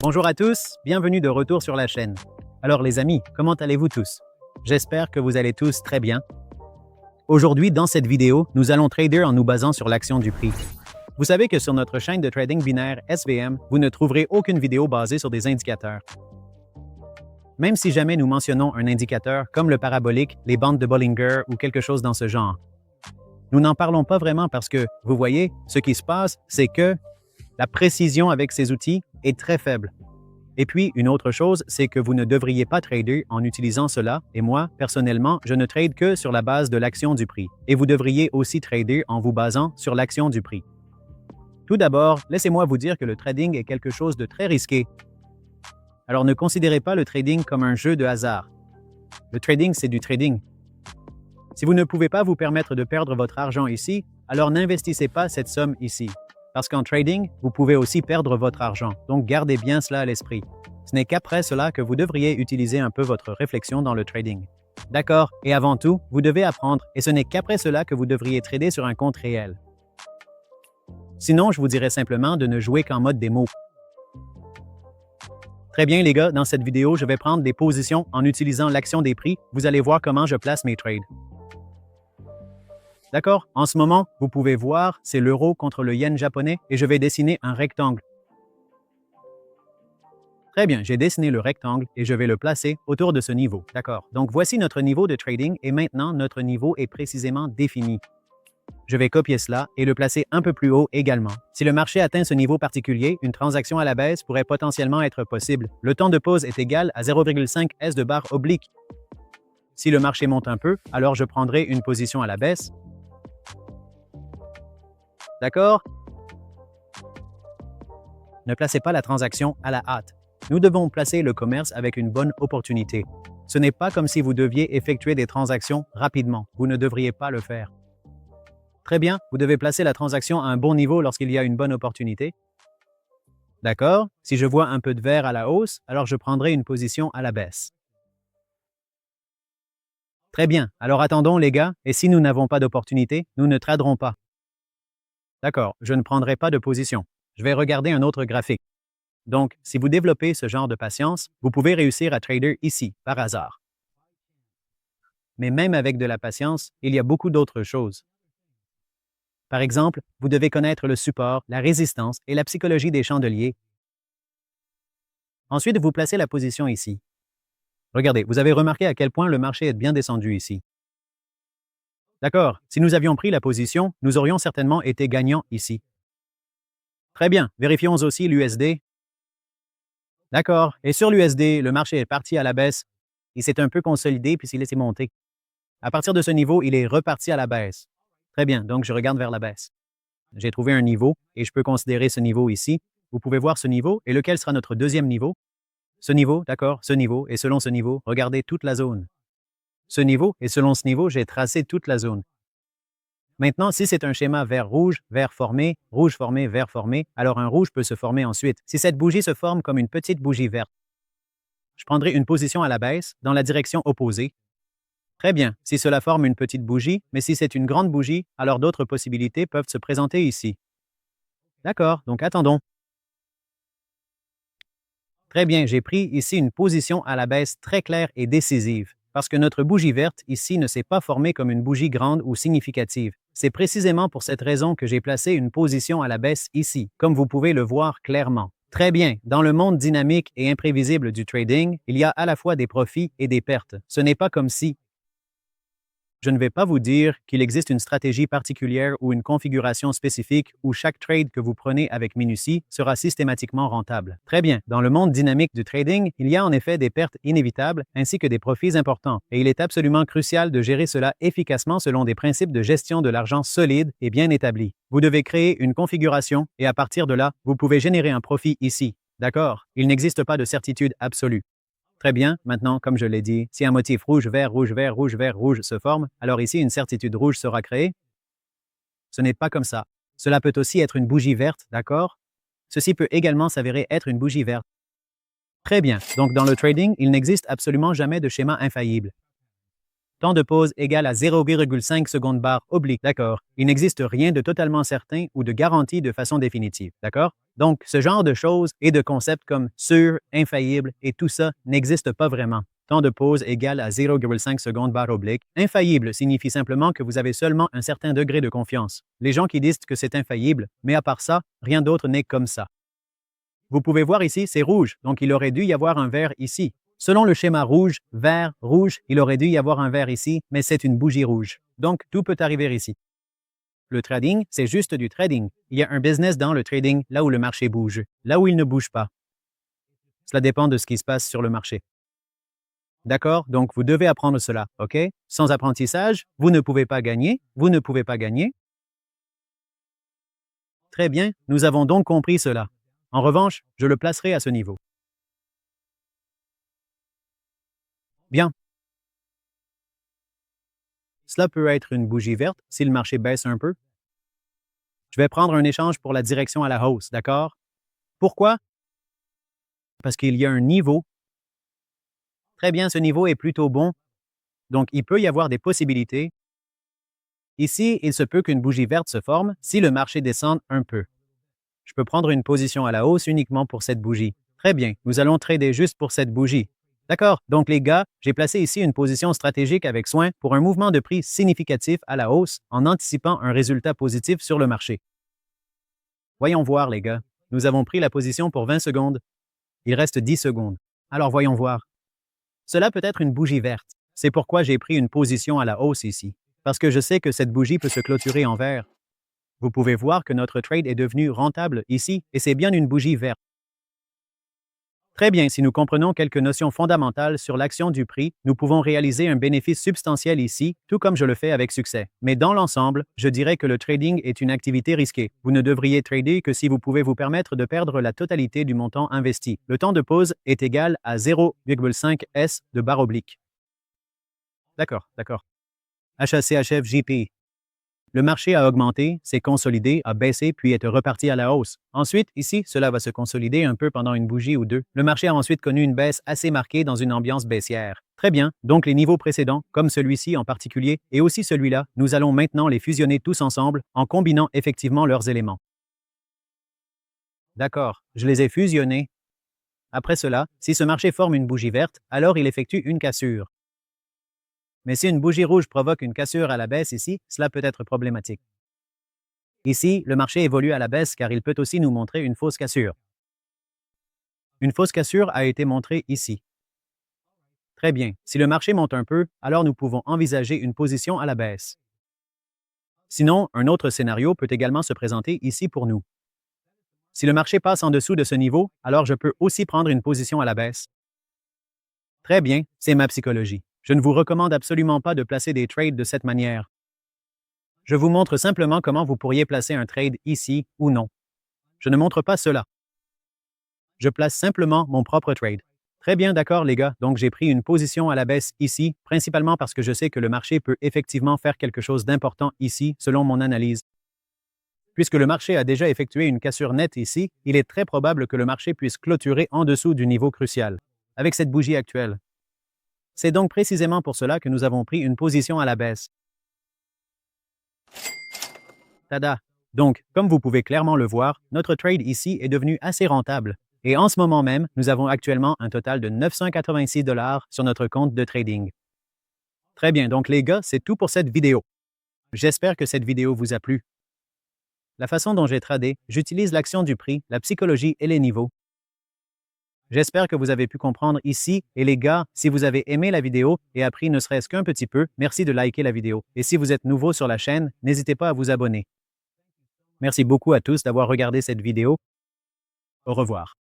Bonjour à tous, bienvenue de retour sur la chaîne. Alors les amis, comment allez-vous tous? J'espère que vous allez tous très bien. Aujourd'hui, dans cette vidéo, nous allons trader en nous basant sur l'action du prix. Vous savez que sur notre chaîne de trading binaire SVM, vous ne trouverez aucune vidéo basée sur des indicateurs. Même si jamais nous mentionnons un indicateur comme le parabolique, les bandes de Bollinger ou quelque chose dans ce genre. Nous n'en parlons pas vraiment parce que, vous voyez, ce qui se passe, c'est que la précision avec ces outils est très faible. Et puis, une autre chose, c'est que vous ne devriez pas trader en utilisant cela, et moi, personnellement, je ne trade que sur la base de l'action du prix. Et vous devriez aussi trader en vous basant sur l'action du prix. Tout d'abord, laissez-moi vous dire que le trading est quelque chose de très risqué. Alors ne considérez pas le trading comme un jeu de hasard. Le trading, c'est du trading. Si vous ne pouvez pas vous permettre de perdre votre argent ici, alors n'investissez pas cette somme ici. Parce qu'en trading, vous pouvez aussi perdre votre argent, donc gardez bien cela à l'esprit. Ce n'est qu'après cela que vous devriez utiliser un peu votre réflexion dans le trading. D'accord, et avant tout, vous devez apprendre, et ce n'est qu'après cela que vous devriez trader sur un compte réel. Sinon, je vous dirais simplement de ne jouer qu'en mode démo. Très bien les gars, dans cette vidéo, je vais prendre des positions en utilisant l'action des prix. Vous allez voir comment je place mes trades. D'accord? En ce moment, vous pouvez voir, c'est l'euro contre le yen japonais et je vais dessiner un rectangle. Très bien, j'ai dessiné le rectangle et je vais le placer autour de ce niveau. D'accord? Donc voici notre niveau de trading et maintenant notre niveau est précisément défini. Je vais copier cela et le placer un peu plus haut également. Si le marché atteint ce niveau particulier, une transaction à la baisse pourrait potentiellement être possible. Le temps de pause est égal à 0,5 S de barre oblique. Si le marché monte un peu, alors je prendrai une position à la baisse. D'accord? Ne placez pas la transaction à la hâte. Nous devons placer le commerce avec une bonne opportunité. Ce n'est pas comme si vous deviez effectuer des transactions rapidement. Vous ne devriez pas le faire. Très bien, vous devez placer la transaction à un bon niveau lorsqu'il y a une bonne opportunité. D'accord? Si je vois un peu de vert à la hausse, alors je prendrai une position à la baisse. Très bien, alors attendons les gars, et si nous n'avons pas d'opportunité, nous ne traderons pas. D'accord, je ne prendrai pas de position. Je vais regarder un autre graphique. Donc, si vous développez ce genre de patience, vous pouvez réussir à trader ici, par hasard. Mais même avec de la patience, il y a beaucoup d'autres choses. Par exemple, vous devez connaître le support, la résistance et la psychologie des chandeliers. Ensuite, vous placez la position ici. Regardez, vous avez remarqué à quel point le marché est bien descendu ici. D'accord, si nous avions pris la position, nous aurions certainement été gagnants ici. Très bien, vérifions aussi l'USD. D'accord, et sur l'USD, le marché est parti à la baisse. Il s'est un peu consolidé puis s'est laissé monter. À partir de ce niveau, il est reparti à la baisse. Très bien, donc je regarde vers la baisse. J'ai trouvé un niveau et je peux considérer ce niveau ici. Vous pouvez voir ce niveau et lequel sera notre deuxième niveau. Ce niveau, d'accord, ce niveau, et selon ce niveau, regardez toute la zone. Ce niveau, et selon ce niveau, j'ai tracé toute la zone. Maintenant, si c'est un schéma vert-rouge, vert formé, vert formé, alors un rouge peut se former ensuite. Si cette bougie se forme comme une petite bougie verte, je prendrai une position à la baisse, dans la direction opposée. Très bien, si cela forme une petite bougie, mais si c'est une grande bougie, alors d'autres possibilités peuvent se présenter ici. D'accord, donc attendons. Très bien, j'ai pris ici une position à la baisse très claire et décisive, parce que notre bougie verte ici ne s'est pas formée comme une bougie grande ou significative. C'est précisément pour cette raison que j'ai placé une position à la baisse ici, comme vous pouvez le voir clairement. Très bien, dans le monde dynamique et imprévisible du trading, il y a à la fois des profits et des pertes. Ce n'est pas comme si je ne vais pas vous dire qu'il existe une stratégie particulière ou une configuration spécifique où chaque trade que vous prenez avec minutie sera systématiquement rentable. Très bien, dans le monde dynamique du trading, il y a en effet des pertes inévitables ainsi que des profits importants, et il est absolument crucial de gérer cela efficacement selon des principes de gestion de l'argent solides et bien établis. Vous devez créer une configuration et à partir de là, vous pouvez générer un profit ici. D'accord? Il n'existe pas de certitude absolue. Très bien, maintenant, comme je l'ai dit, si un motif rouge, vert, rouge, vert, rouge, vert, rouge se forme, alors ici une certitude rouge sera créée. Ce n'est pas comme ça. Cela peut aussi être une bougie verte, d'accord? Ceci peut également s'avérer être une bougie verte. Très bien, donc dans le trading, il n'existe absolument jamais de schéma infaillible. Temps de pause égale à 0,5 secondes barre oblique, d'accord? Il n'existe rien de totalement certain ou de garanti de façon définitive, d'accord? Donc, ce genre de choses et de concepts comme sûr, infaillible et tout ça n'existe pas vraiment. Temps de pause égale à 0,5 secondes barre oblique. Infaillible signifie simplement que vous avez seulement un certain degré de confiance. Les gens qui disent que c'est infaillible, mais à part ça, rien d'autre n'est comme ça. Vous pouvez voir ici, c'est rouge, donc il aurait dû y avoir un vert ici. Selon le schéma rouge, vert, rouge, il aurait dû y avoir un vert ici, mais c'est une bougie rouge. Donc, tout peut arriver ici. Le trading, c'est juste du trading. Il y a un business dans le trading là où le marché bouge, là où il ne bouge pas. Cela dépend de ce qui se passe sur le marché. D'accord? Donc, vous devez apprendre cela, OK? Sans apprentissage, vous ne pouvez pas gagner, vous ne pouvez pas gagner. Très bien, nous avons donc compris cela. En revanche, je le placerai à ce niveau. Bien. Cela peut être une bougie verte si le marché baisse un peu. Je vais prendre un échange pour la direction à la hausse, d'accord? Pourquoi? Parce qu'il y a un niveau. Très bien, ce niveau est plutôt bon. Donc, il peut y avoir des possibilités. Ici, il se peut qu'une bougie verte se forme si le marché descend un peu. Je peux prendre une position à la hausse uniquement pour cette bougie. Très bien, nous allons trader juste pour cette bougie. D'accord, donc les gars, j'ai placé ici une position stratégique avec soin pour un mouvement de prix significatif à la hausse en anticipant un résultat positif sur le marché. Voyons voir, les gars. Nous avons pris la position pour 20 secondes. Il reste 10 secondes. Alors voyons voir. Cela peut être une bougie verte. C'est pourquoi j'ai pris une position à la hausse ici. Parce que je sais que cette bougie peut se clôturer en vert. Vous pouvez voir que notre trade est devenu rentable ici, et c'est bien une bougie verte. Très bien, si nous comprenons quelques notions fondamentales sur l'action du prix, nous pouvons réaliser un bénéfice substantiel ici, tout comme je le fais avec succès. Mais dans l'ensemble, je dirais que le trading est une activité risquée. Vous ne devriez trader que si vous pouvez vous permettre de perdre la totalité du montant investi. Le temps de pause est égal à 0,5 S de barre oblique. D'accord, d'accord. HACHFJP. Le marché a augmenté, s'est consolidé, a baissé, puis est reparti à la hausse. Ensuite, ici, cela va se consolider un peu pendant une bougie ou deux. Le marché a ensuite connu une baisse assez marquée dans une ambiance baissière. Très bien, donc les niveaux précédents, comme celui-ci en particulier, et aussi celui-là, nous allons maintenant les fusionner tous ensemble en combinant effectivement leurs éléments. D'accord, je les ai fusionnés. Après cela, si ce marché forme une bougie verte, alors il effectue une cassure. Mais si une bougie rouge provoque une cassure à la baisse ici, cela peut être problématique. Ici, le marché évolue à la baisse car il peut aussi nous montrer une fausse cassure. Une fausse cassure a été montrée ici. Très bien. Si le marché monte un peu, alors nous pouvons envisager une position à la baisse. Sinon, un autre scénario peut également se présenter ici pour nous. Si le marché passe en dessous de ce niveau, alors je peux aussi prendre une position à la baisse. Très bien, c'est ma psychologie. Je ne vous recommande absolument pas de placer des trades de cette manière. Je vous montre simplement comment vous pourriez placer un trade ici ou non. Je ne montre pas cela. Je place simplement mon propre trade. Très bien, d'accord les gars, donc j'ai pris une position à la baisse ici, principalement parce que je sais que le marché peut effectivement faire quelque chose d'important ici, selon mon analyse. Puisque le marché a déjà effectué une cassure nette ici, il est très probable que le marché puisse clôturer en dessous du niveau crucial, avec cette bougie actuelle. C'est donc précisément pour cela que nous avons pris une position à la baisse. Tada! Donc, comme vous pouvez clairement le voir, notre trade ici est devenu assez rentable. Et en ce moment même, nous avons actuellement un total de 986 $ sur notre compte de trading. Très bien, donc les gars, c'est tout pour cette vidéo. J'espère que cette vidéo vous a plu. La façon dont j'ai tradé, j'utilise l'action du prix, la psychologie et les niveaux. J'espère que vous avez pu comprendre ici, et les gars, si vous avez aimé la vidéo et appris ne serait-ce qu'un petit peu, merci de liker la vidéo. Et si vous êtes nouveau sur la chaîne, n'hésitez pas à vous abonner. Merci beaucoup à tous d'avoir regardé cette vidéo. Au revoir.